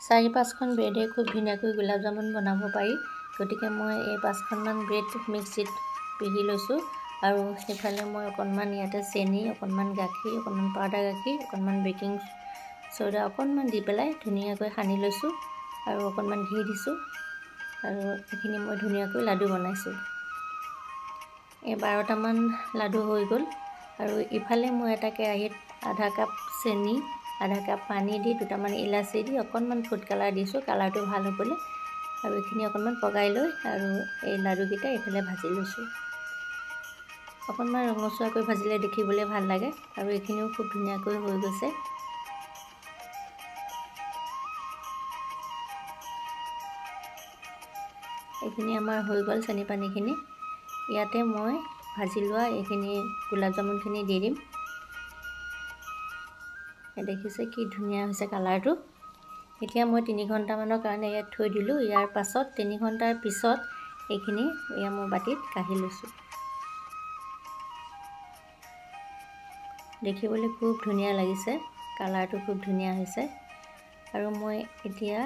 4-5খন ব্ৰেডে খুব ধুনীয়াকৈ গোলাপ জামুন বনাব পাৰি। গতিকে মই এই 5খনমান ব্ৰেড মিক্সিত পিহি লৈছোঁ আৰু সেইফালে মই অকণমান ইয়াতে চেনি, অকণমান গাখীৰ, অকণমান পাউডাৰ গাখীৰ, অকণমান বেকিং চ'ডা অকণমান দি পেলাই ধুনীয়াকৈ সানি লৈছোঁ আৰু অকণমান ঘি দিছোঁ আৰু এইখিনি মই ধুনীয়াকৈ লাডু বনাইছোঁ। এই 12টামান লাডু হৈ গ'ল আৰু ইফালে মই এটা কেৰাহীত আধা কাপ চেনি, আধা কাপ পানী দি 2টামান ইলাচি দি অকণমান ফুড কালাৰ দিছোঁ, কালাৰটো ভাল হ'বলৈ। আৰু এইখিনি অকণমান পগাই লৈ আৰু এই লাডুকেইটা এইফালে ভাজি লৈছোঁ। অকণমান ৰঙচুৱাকৈ ভাজিলে দেখিবলৈ ভাল লাগে আৰু এইখিনিও খুব ধুনীয়াকৈ হৈ গৈছে। এইখিনি আমাৰ হৈ গ'ল চেনি পানীখিনি। ইয়াতে মই ভাজি লোৱা এইখিনি গোলাপ জামুনখিনি দি দিম। দেখিছে কি ধুনীয়া হৈছে কালাৰটো। এতিয়া মই 3 ঘণ্টামানৰ কাৰণে ইয়াত থৈ দিলোঁ। ইয়াৰ পাছত 3 ঘণ্টাৰ পিছত এইখিনি মই বাতিত কাঢ়ি লৈছোঁ। দেখিবলৈ খুব ধুনীয়া লাগিছে, কালাৰটো খুব ধুনীয়া হৈছে। আৰু মই এতিয়া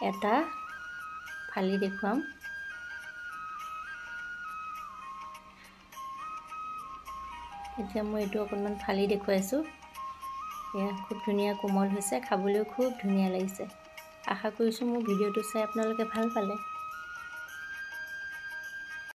এটা ফালি দেখুৱাম। এতিয়া মই এইটো অকণমান ফালি দেখুৱাইছোঁ। এয়া খুব ধুনীয়া কোমল হৈছে, খাবলৈও খুব ধুনীয়া লাগিছে। আশা কৰিছোঁ মোৰ ভিডিঅ'টো চাই আপোনালোকে ভাল পালে।